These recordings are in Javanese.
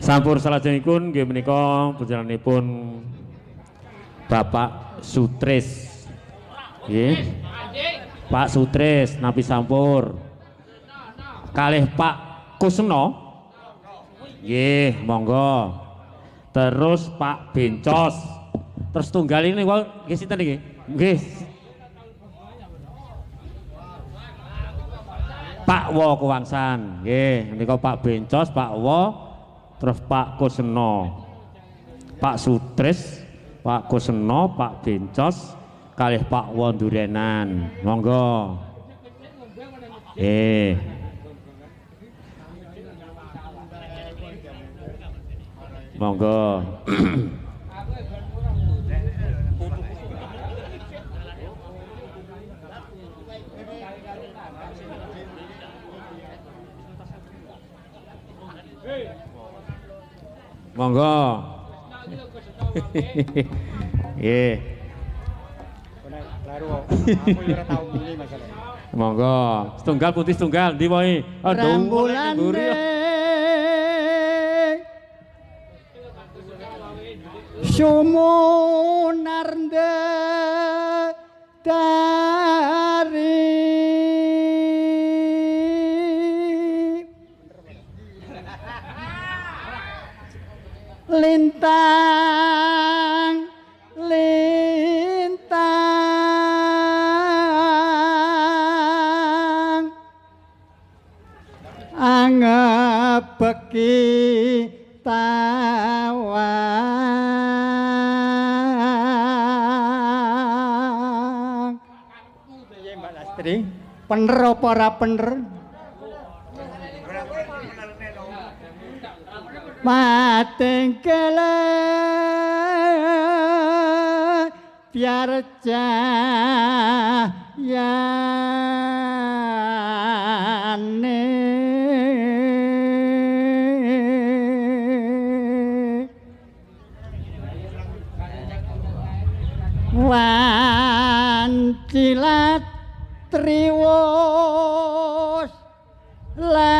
Sampur salajengipun nggih menika panjenenganipun Bapak Sutris. Nggih. Pak Sutris nampi sampur. Kalih Pak Kusno. Nggih, monggo. Terus Pak Bencos. Terus tunggal ini nggih sinten niki? Nggih. Pak Wo Kuwangsan. Nggih, menika Pak Bencos, Pak Wo, terus Pak Kusno, Pak Sutris, Pak Kusno, Pak Bencos, kalih Pak Wondurenan, monggo. Monggo. Monggo. Nggih. Monggo. Setunggal putih setunggal ndi wae. Rembulan sumunarnde dari lintang lintang angepeki tawang Mbak Lastri bener apa ora bener matengkele biar cahayane wancilat triwos larut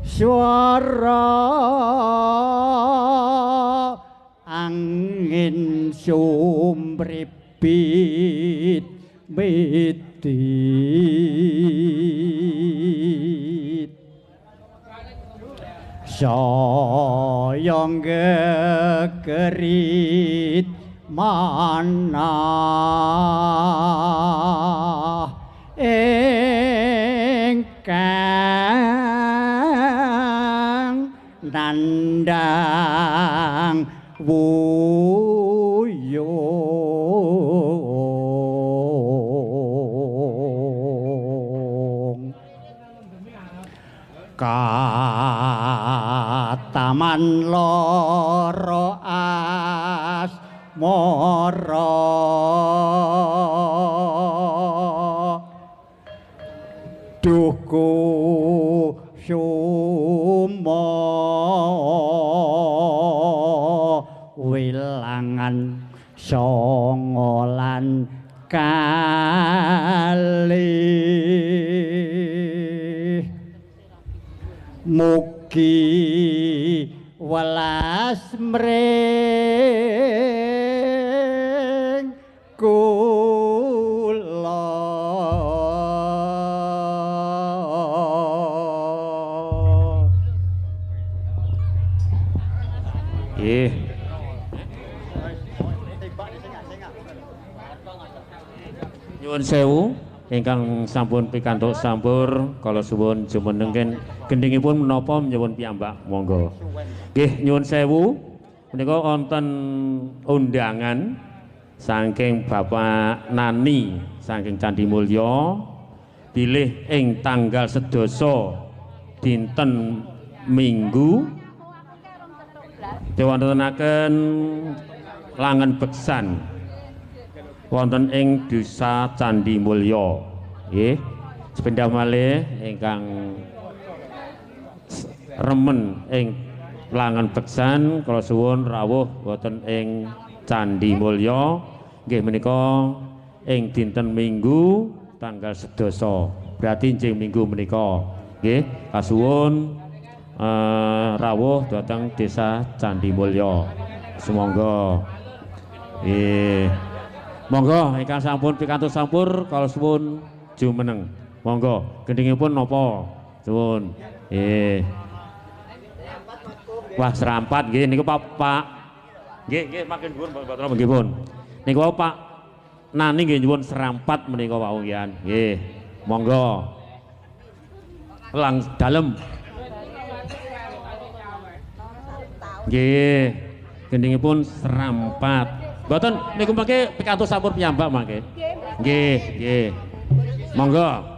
suara angin sumripit medit saya gegerit mana engkang nandang wuyung kataman loro asmara duku sumo wilangan songolan kalih mugi welas mring kula nggih nyuwun sewu ingkang sampun pikantuk sampur kala suwun jumenengken gendhingipun menapa nyuwun piyambak monggo nggih nyuwun sewu menika wonten undangan saking Bapak Nani saking Candi Mulya bilih ing tanggal 11 dinten Minggu diwontenaken langen beksan wonten ing Desa Candi Mulya nggih sepindhah malih ingkang remen ing langen beksan kula suwun rawuh wonten ing Candi Mulya nggih menika ing dinten Minggu tanggal 11 berarti njing minggu menika nggih kasuwun rawuh dhateng Desa Candi Mulya sumangga monggo ingkang sampun pikantuk sampur kala suwun jumeneng monggo gendhingipun napa suwun wah serampat nggih niku Pak nggih makin dhuwur Bapak nggih pun niku Pak Nani nggih nyuwun serampat menika wau nggih monggo lang dalem nggih gendhingipun serampat mboten niku mangke pikantuk sampur piyambak mangke nggih monggo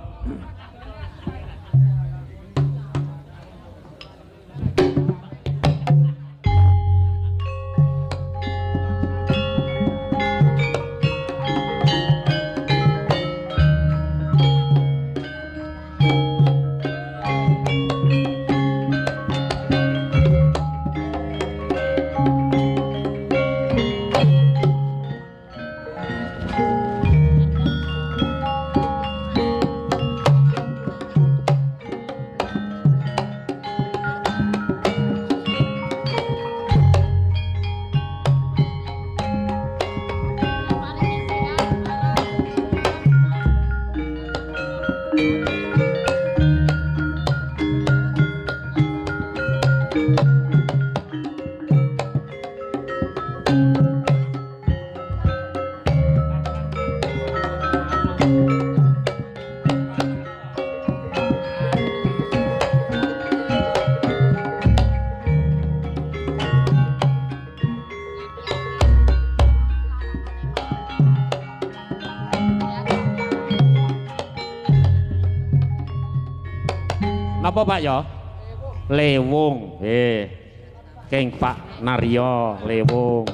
napa Pak ya lewung keng Pak Naryo lewung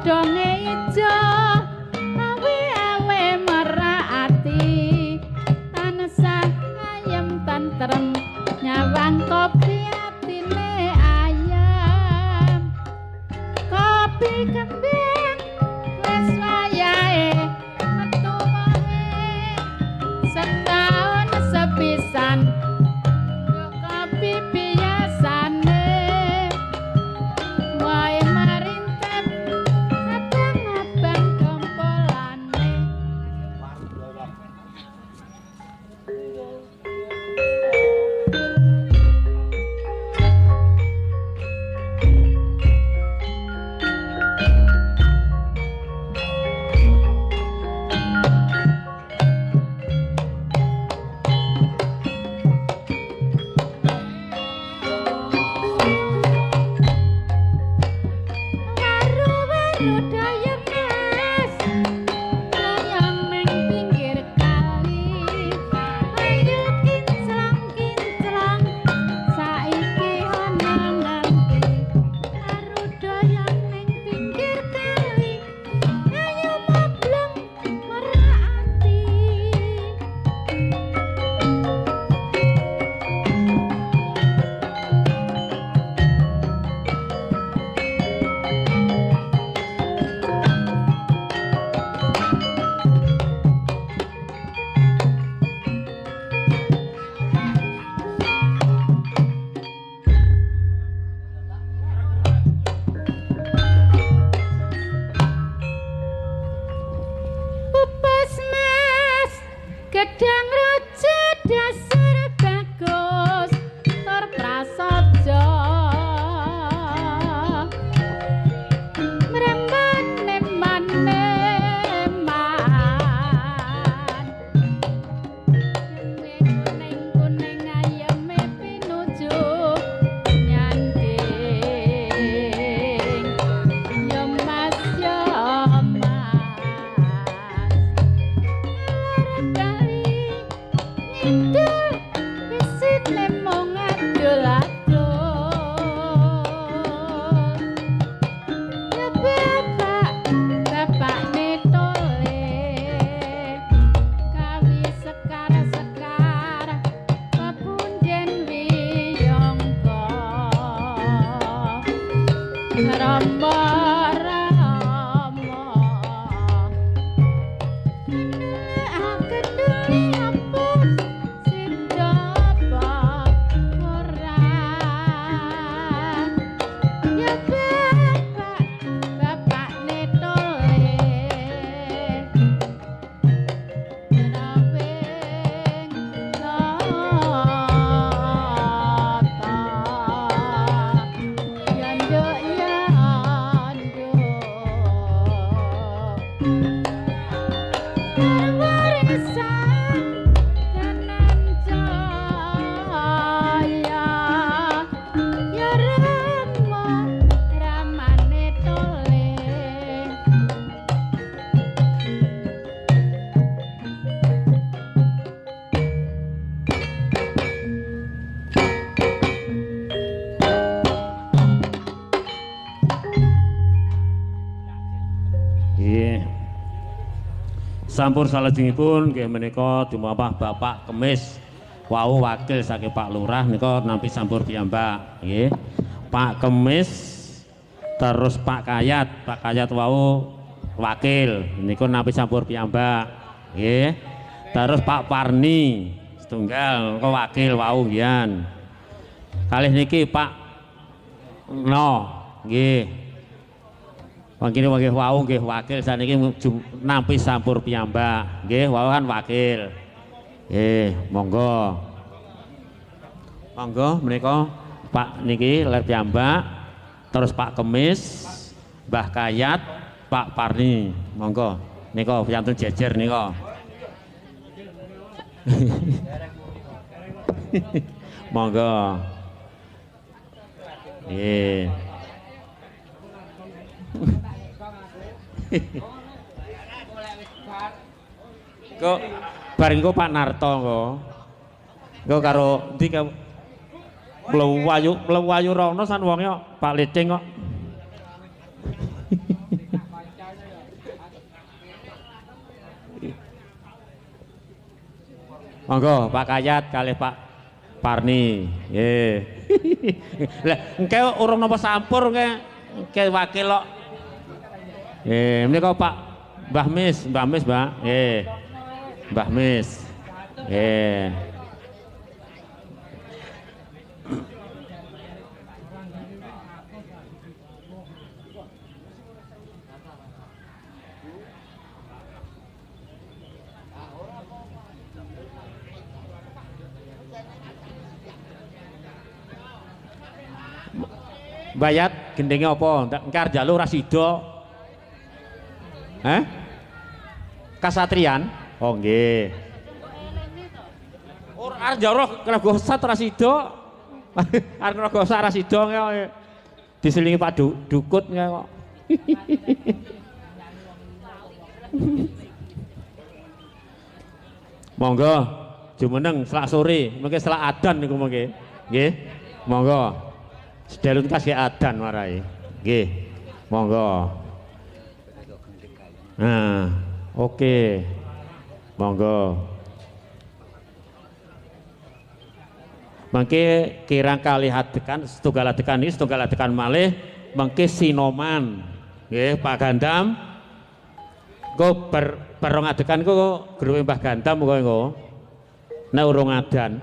godhonge ijo awe-awe merati tansah ayem tentrem nyawang kopi atine ayam kopi kembang wis wayahe metu wae setahun sepisan yo kopi biasane wae marintep abang-abang kompolane waru-waru dayang mas layang neng pinggir kali ayo kinclong-kinclong saiki ana nanti waru dayang neng pinggir kali ayo moblong merati Pupus mas gedang rucu dasar bagus tur prasaja kuning-kuning ayame pinuju nyanding yo mas kali ngidul isine mung adul-adul ya bapak netole kawi sekar-sekar pepunden wiyangka Rama-rama keduli apus sindapa ora ya bapak netole rawing lata yanduk warisan tenan jaya ya ramane tole Nggih. Sampun salajengipun nggih menika dumapah Bapak Kemis wau wakil saking Pak Lurah nika nampi sampur piyambak nggih. Pak Kemis terus Pak Kayat wau wakil niku nampi sampur piyambak nggih. Terus Pak Parni setunggal niku wakil wau ngian. Kalih niki Pak No nggih. Wangkine wangih wau nggih wakil saniki nampi sampur piyambak. Nggih, wau kan wakil. Nggih, monggo. Monggo menika Pak niki ler piyambak, terus Pak Kemis, Mbah Kayat, Pak Parni. Monggo. Nika piantun jejer nika. Monggo. Nggih. Kok bareng kok Pak Narto kok. Kok karo ndi kok mlebu wayu rono san wonge kok Pak Lecing kok. Monggo Pak Kayat kalih Pak Parni. Nggih. Lah engke urung napa sampur engke wakil kok. Nggih, menika Pak Mbah Mis, Mbak. Nggih. Mbah Mis. Nggih. Bayat gendenge apa? Engkar jalur rasido. Kasatrian? Oh nggih. Ora jalur Kragosat rasido. Arep Kragosat rasido diselingi Pak Dukut kok. Monggo jumeneng selak sore, mengke selak adan niku mengke. Nggih. Monggo. Sedelun kasih adan warai. Nggih. Monggo. Nah, oke. Monggo. Mengke kirang kalih adekan setunggal adekan iki setunggal adekan malih mengke sinoman. Nggih, Pak Gandam. Engko bareng adekan ku grupe Mbah Gandam kok engko. Nek urung adan.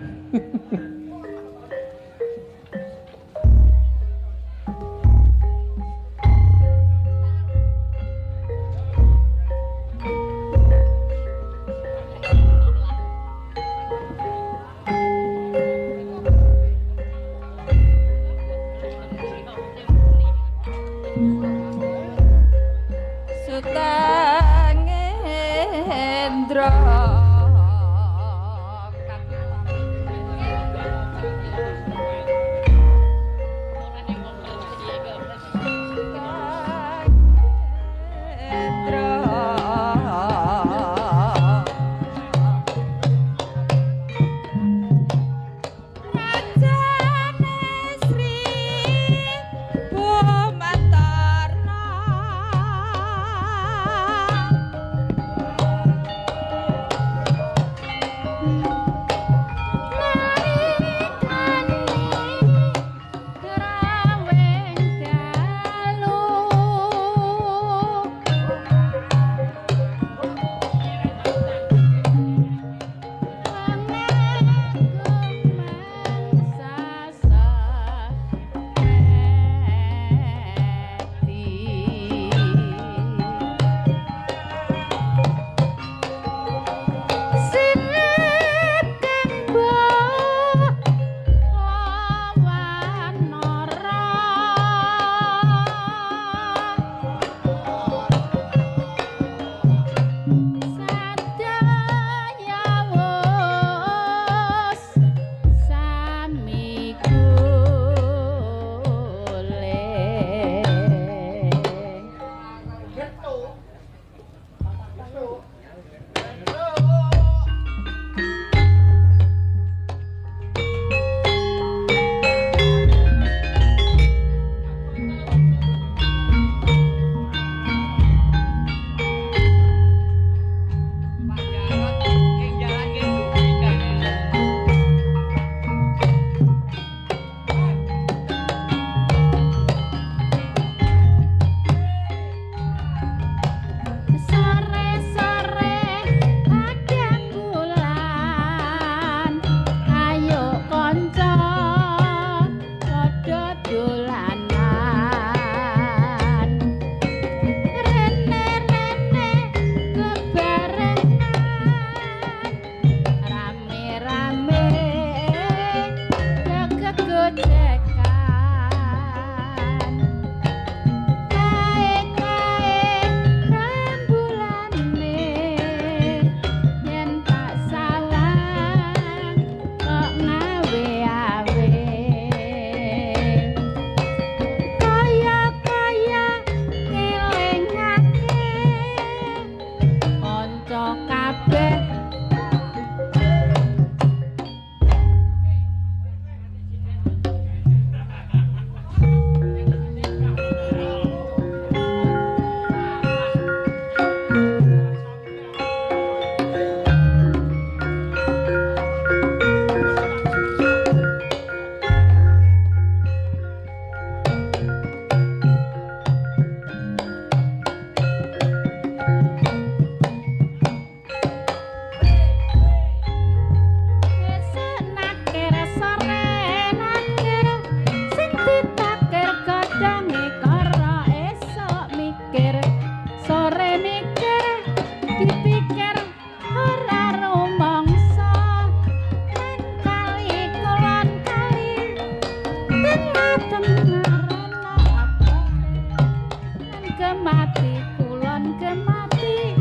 gemati kulon gemati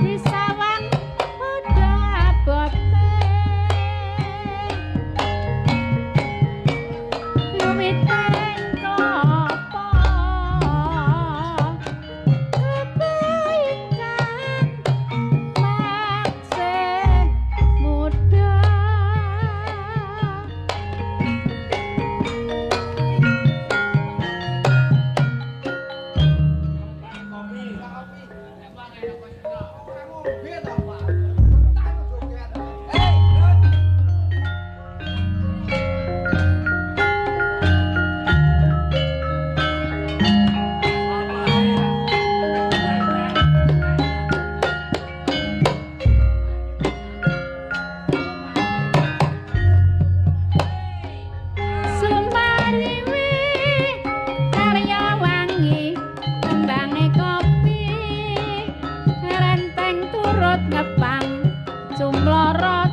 disawang padha abote wiwiteng klapa kebaikan maksih muda Sumariwi karya wangi tembange kopi renteng turut ngepang cumlorot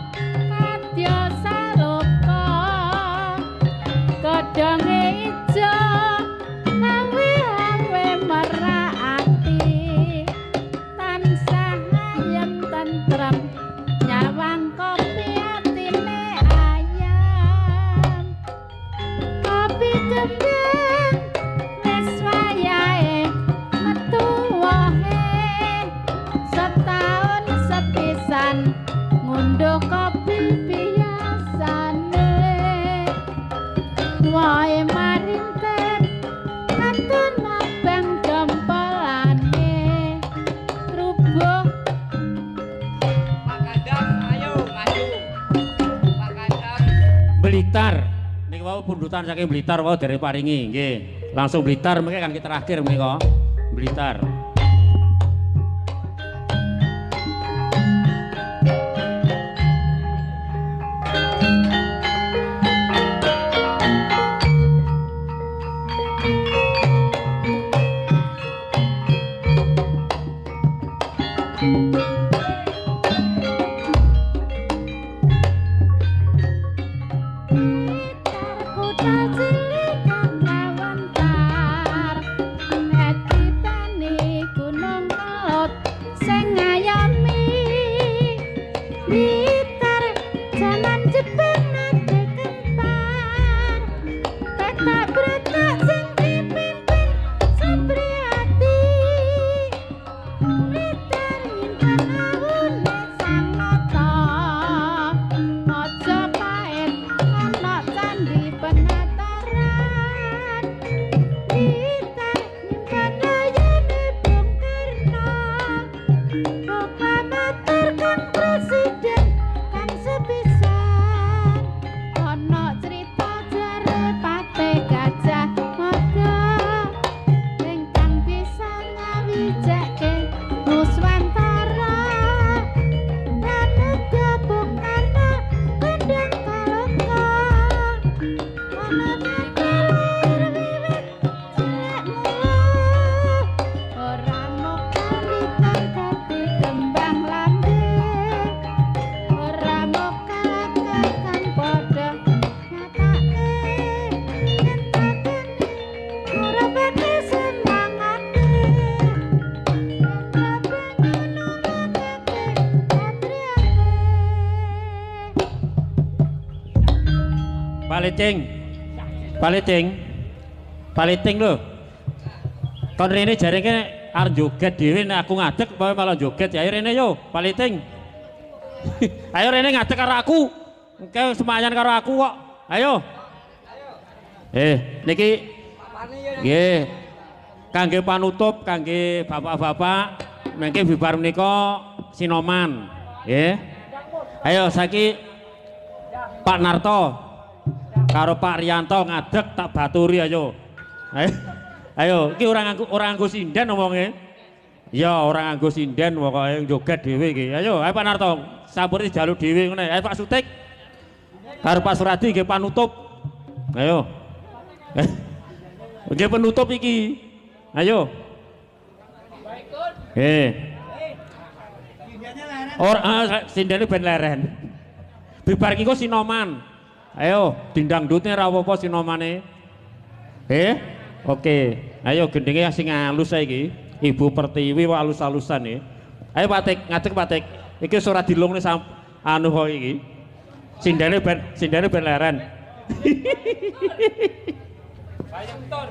kadya saloka godhonge ijo awe-awe meraki tansah ayem tentrem nyawang kopi atine ayam kopi gendeng wis wayahe metu wae setahun sepisan ngunduh kopi biasane wae marinten kantun abang jempolane rubuh Blitar niki wau pundutan saking Blitar wau dari paringi nggih langsung Blitar mengke kangge terakhir menika Blitar kuda cilik kawentar etitani gunung kelot sing ngayomi Blitar jaman jepang nate kempar petak bretak sing dipimpin Supriyati Blitar nyimpen awune sang nata aja paet ana candhi penataran Blitar nyimpen layane Bung Karno proklamator kang presiden kang sepisan ana crita jare pate Gajah Mada ingkang bisa ngawijake Nuswantara Pramuka Bung Karno gendeng kaloka ana nyekel wiwit cilik mula ora moga Blitar dadi kembang landing ora moga kang padha nyatake yen takeni ora bakal senangane yen kabeh nunungake patriate Paliting lho kon rene jarene arep joget dhewe nek aku ngadeg apa malah joget ya ayo rene yo Paliting ayo rene ngadeg karo aku engke semayan karo aku kok ayo niki nggih kangge panutup kangge bapak-bapak mengke bibar menika sinoman nggih ayo saiki Pak Narto karo Pak Rianto ngadeg tak baturi ayo. Ayo, iki ora nganggo sinden omonge. Ya ora nganggo sinden pokoke joget dhewe iki. Ayo, Pak Narto, sampurne jaluk dhewe ngene. Ayo Pak Sutik. Karo Pak Suradi nggih panutup. Ayo. Nggih penutup iki. Ayo. Ora sindene ben leren. Bibar iki kok sinoman. Ayo, dindang dutnya ra apa-apa sinomane. Oke. Ayo gendenge sing halus saiki. Ibu Pertiwi kok alus-alusan ya. Ayo Pak Tik, ngadeg Pak Tik. Iki ora dilungne anu kok iki. Sindene ben leren. Bayang tur.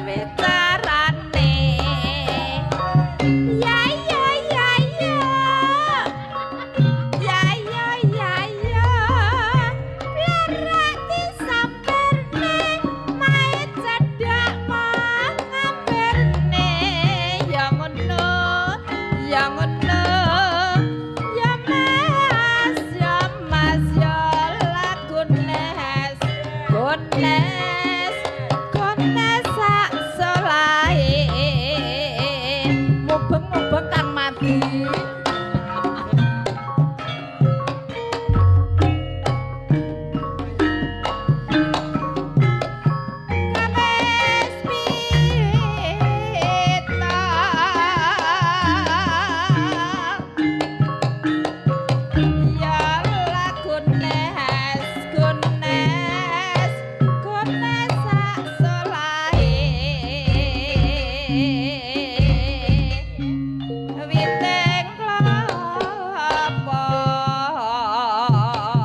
gawe carane ya ya ya ya ya ya ya ya lerak disamperne mae cedak mangamberne ya ngono ya ngono ya mas ya lagunes gones sak solahe mubeng-mubeng kang mati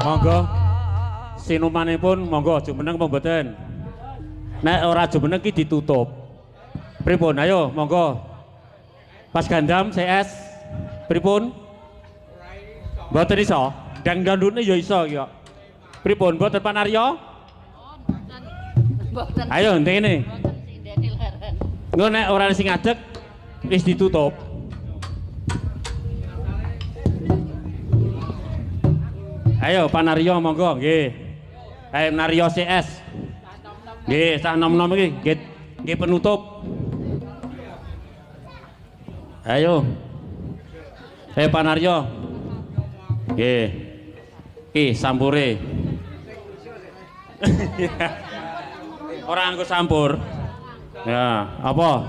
Monggo sinumanipun monggo jumeneng apa mboten? Nek ora jumeneng ki ditutup. Pripun? Ayo monggo. Pas Gandam CS pripun? Mboten iso. Dang dandune ya iso ki kok. Pripun? Mboten panarya? Mboten. Ayo entene. Mboten sindene leren. Engko nek ora sing ngadeg wis ditutup. Ayo panarya monggo nggih. Ayo narya CS. Nggih, sak nom-nom iki nggih penutup. Ayo. Panarya. Nggih. Ki sampure. Ora nggo sampur. Ya, apa?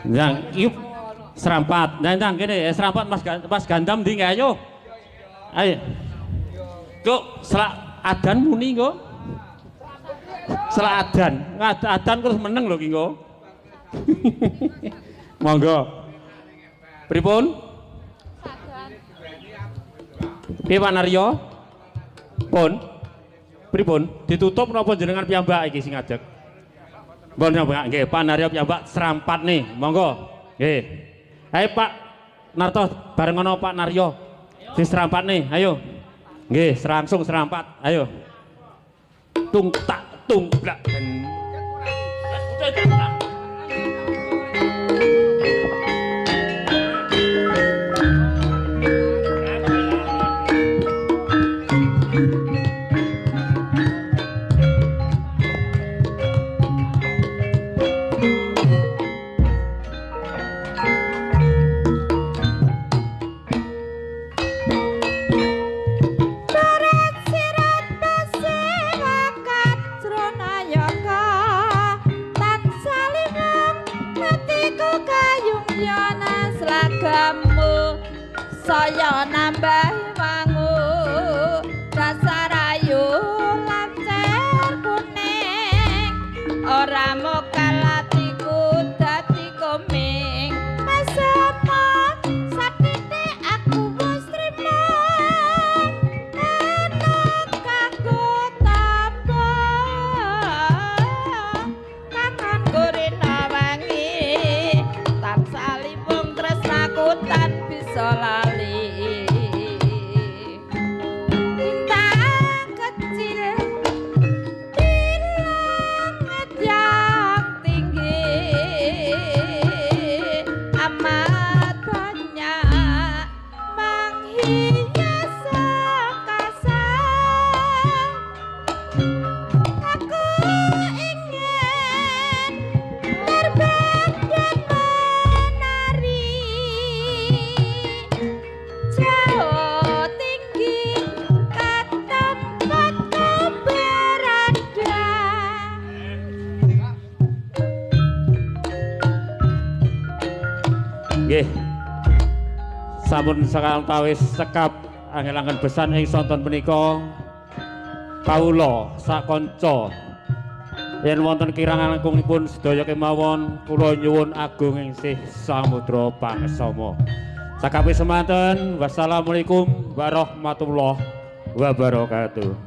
Yang iki serampat. Ndang kene serampat Mas Gandam ndi nggih ayo. Ayo. Kok selak adan muni nggo? Selak adan. Adan terus meneng lho ki nggo. Monggo. Pripun? Piye Panarya? Pun. Pripun? Ditutup napa jenengan piyambak iki sing ngadeg? Mbon napa nggih Panarya piyambak serampat nih. Monggo. Nggih. Ayo Pak Narto bareng ana Pak Naryo. Diserampat nih, ayo. Nggih, langsung serampat. Ayo. Tung tak tumblak. Saya nambah wangu dasar ayu lancer kuning ora mokal atiku dadi koming masamu sakite aku wis trima enak kanggo tambah kangen gorena wangi tansah liwung tresnaku tan bisa lali bintang kecil di langit yang tinggi amat banyak menghias angkasa aku ingin terbang dan menari jauh tinggi ke tempatku berada. Nggih. Sampun sekarang tawis sekap angel-angel besan ing sonton menika kawula sakanca yen wonten kirang langkungipun sedaya kemawon kula nyuwun agung ing sih samudra pangesama. Sakape semanten wassalamualaikum warahmatullahi wabarakatuh.